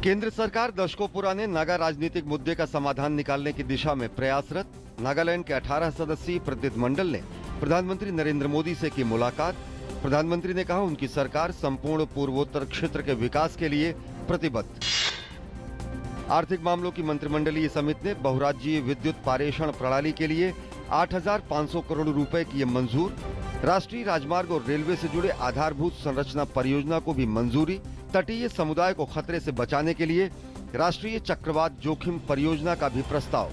केंद्र सरकार दशकों पुराने नागा राजनीतिक मुद्दे का समाधान निकालने की दिशा में प्रयासरत। नागालैंड के 18 सदस्यीय प्रतिनिधिमंडल ने प्रधानमंत्री नरेंद्र मोदी से की मुलाकात। प्रधानमंत्री ने कहा उनकी सरकार संपूर्ण पूर्वोत्तर क्षेत्र के विकास के लिए प्रतिबद्ध। आर्थिक मामलों की मंत्रिमंडलीय समिति ने बहुराज्यीय विद्युत पारेषण प्रणाली के लिए 8,500 करोड़ रुपए किए मंजूर। राष्ट्रीय राजमार्ग और रेलवे से जुड़े आधारभूत संरचना परियोजना को भी मंजूरी। तटीय समुदाय को खतरे से बचाने के लिए राष्ट्रीय चक्रवात जोखिम परियोजना का भी प्रस्ताव।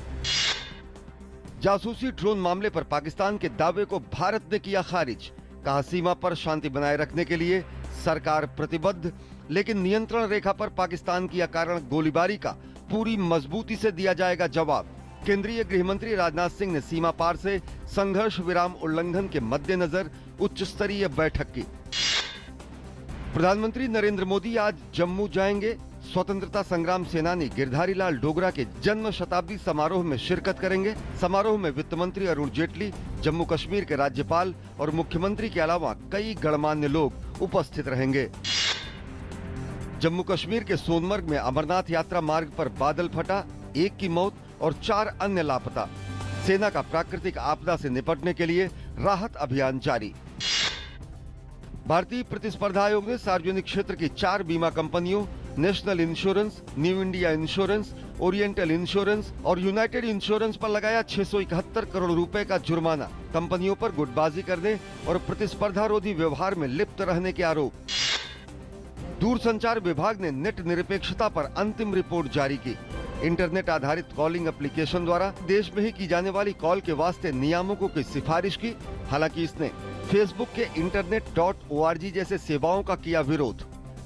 जासूसी ड्रोन मामले पर पाकिस्तान के दावे को भारत ने किया खारिज। कहा सीमा पर शांति बनाए रखने के लिए सरकार प्रतिबद्ध, लेकिन नियंत्रण रेखा पर पाकिस्तान की अकारण गोलीबारी का पूरी मजबूती से दिया जाएगा जवाब। केंद्रीय गृह मंत्री राजनाथ सिंह ने सीमा पार से संघर्ष विराम उल्लंघन के मद्देनजर उच्च स्तरीय बैठक की। प्रधानमंत्री नरेंद्र मोदी आज जम्मू जाएंगे। स्वतंत्रता संग्राम सेनानी गिरधारी लाल डोगरा के जन्म शताब्दी समारोह में शिरकत करेंगे। समारोह में वित्त मंत्री अरुण जेटली, जम्मू कश्मीर के राज्यपाल और मुख्यमंत्री के अलावा कई गणमान्य लोग उपस्थित रहेंगे। जम्मू कश्मीर के सोनमर्ग में अमरनाथ यात्रा मार्ग पर बादल फटा, 1 की मौत और 4 अन्य लापता। सेना का प्राकृतिक आपदा से निपटने के लिए राहत अभियान जारी। भारतीय प्रतिस्पर्धा आयोग ने सार्वजनिक क्षेत्र की 4 बीमा कंपनियों national insurance, new India insurance, oriental insurance और यूनाइटेड इंश्योरेंस पर लगाया 671 करोड़ रुपए का जुर्माना। कंपनियों पर गुटबाजी करने और प्रतिस्पर्धारोधी व्यवहार में लिप्त रहने के आरोप। दूरसंचार विभाग ने नेट निरपेक्षता पर अंतिम रिपोर्ट जारी की। इंटरनेट आधारित कॉलिंग एप्लीकेशन द्वारा देश में ही की जाने वाली कॉल के वास्ते नियामकों की सिफारिश की। हालांकि इसने फेसबुक के internet.org जैसे सेवाओं का किया विरोध।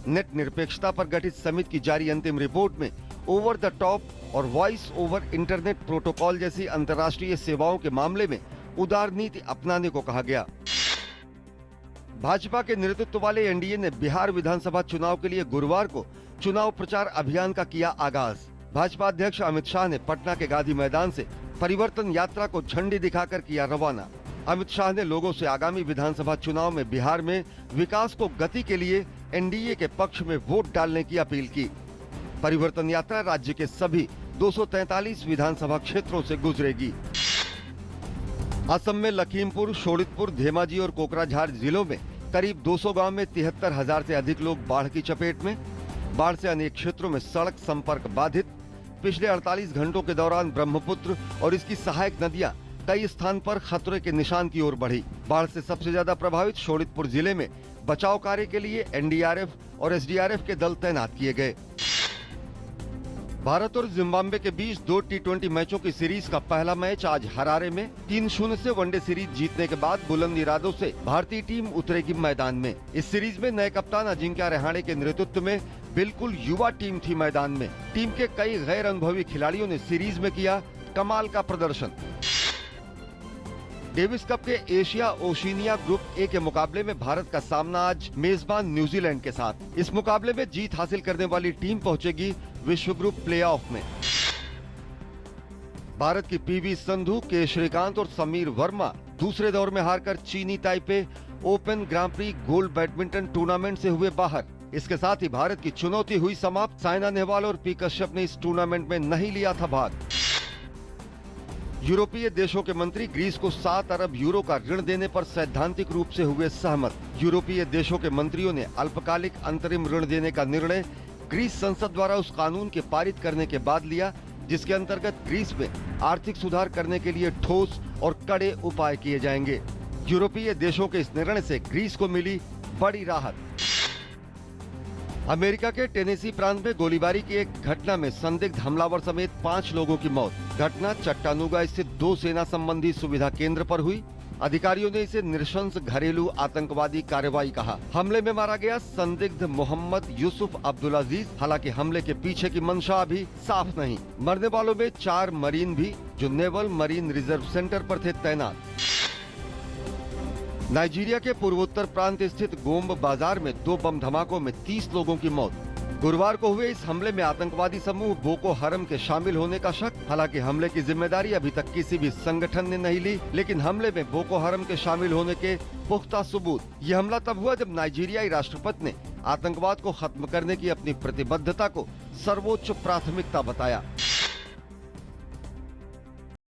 नेट निरपेक्षता पर गठित समिति की जारी अंतिम रिपोर्ट में ओवर द टॉप और वॉइस ओवर इंटरनेट प्रोटोकॉल जैसी अंतर्राष्ट्रीय सेवाओं के मामले में उदार नीति अपनाने को कहा गया। भाजपा के नेतृत्व वाले एनडीए ने बिहार विधानसभा चुनाव के लिए गुरुवार को चुनाव प्रचार अभियान का किया आगाज। भाजपा अध्यक्ष अमित शाह ने पटना के गांधी मैदान से परिवर्तन यात्रा को झंडी दिखाकर किया रवाना। अमित शाह ने लोगों से आगामी विधानसभा चुनाव में बिहार में विकास को गति के लिए एनडीए के पक्ष में वोट डालने की अपील की। परिवर्तन यात्रा राज्य के सभी 243 विधानसभा क्षेत्रों से गुजरेगी। असम में लखीमपुर, शोणितपुर, धेमाजी और कोकराझार जिलों में करीब 200 गांव में 73,000 से अधिक लोग बाढ़ की चपेट में। बाढ़ से अनेक क्षेत्रों में सड़क संपर्क बाधित। पिछले 48 घंटों के दौरान ब्रह्मपुत्र और इसकी सहायक नदियां कई स्थान पर खतरे के निशान की ओर बढ़ी। बाढ़ से सबसे ज्यादा प्रभावित शोणितपुर जिले में बचाव कार्य के लिए एनडीआरएफ और एसडीआरएफ के दल तैनात किए गए। भारत और जिम्बाब्वे के बीच 2 टी20 मैचों की सीरीज का पहला मैच आज हरारे में 3-0 से वनडे सीरीज जीतने के बाद बुलंद इरादों से भारतीय टीम उतरेगी मैदान में। इस सीरीज में नए कप्तान अजिंक्य रहाणे के नेतृत्व में बिल्कुल युवा टीम थी मैदान में। टीम के कई गैर अनुभवी खिलाड़ियों ने सीरीज में किया कमाल का प्रदर्शन। डेविस कप के एशिया ओशिनिया ग्रुप ए के मुकाबले में भारत का सामना आज मेजबान न्यूजीलैंड के साथ। इस मुकाबले में जीत हासिल करने वाली टीम पहुंचेगी विश्व ग्रुप प्लेऑफ में। भारत की पीवी संधू, के श्रीकांत और समीर वर्मा दूसरे दौर में हारकर चीनी ताइपे ओपन ग्रां प्री गोल्ड बैडमिंटन टूर्नामेंट से हुए बाहर। इसके साथ ही भारत की चुनौती हुई समाप्त। साइना नेहवाल और पी कश्यप ने इस टूर्नामेंट में नहीं लिया था भाग। यूरोपीय देशों के मंत्री ग्रीस को 7 अरब यूरो का ऋण देने पर सैद्धांतिक रूप से हुए सहमत। यूरोपीय देशों के मंत्रियों ने अल्पकालिक अंतरिम ऋण देने का निर्णय ग्रीस संसद द्वारा उस कानून के पारित करने के बाद लिया जिसके अंतर्गत ग्रीस में आर्थिक सुधार करने के लिए ठोस और कड़े उपाय किए जाएंगे। यूरोपीय देशों के इस निर्णय से ग्रीस को मिली बड़ी राहत। अमेरिका के टेनेसी प्रांत में गोलीबारी की एक घटना में संदिग्ध हमलावर समेत 5 लोगों की मौत। घटना चट्टानूगा स्थित 2 सेना संबंधी सुविधा केंद्र पर हुई। अधिकारियों ने इसे नृशंस घरेलू आतंकवादी कार्रवाई कहा। हमले में मारा गया संदिग्ध मोहम्मद यूसुफ अब्दुल अजीज। हालांकि हमले के पीछे की मंशा अभी साफ नहीं। मरने वालों में 4 मरीन भी जो नेवल मरीन रिजर्व सेंटर पर थे तैनात। नाइजीरिया के पूर्वोत्तर प्रांत स्थित गोम्ब बाजार में 2 बम धमाकों में 30 लोगों की मौत। गुरुवार को हुए इस हमले में आतंकवादी समूह बोको हरम के शामिल होने का शक। हालांकि हमले की जिम्मेदारी अभी तक किसी भी संगठन ने नहीं ली, लेकिन हमले में बोको हरम के शामिल होने के पुख्ता सबूत। यह हमला तब हुआ जब नाइजीरियाई राष्ट्रपति ने आतंकवाद को खत्म करने की अपनी प्रतिबद्धता को सर्वोच्च प्राथमिकता बताया।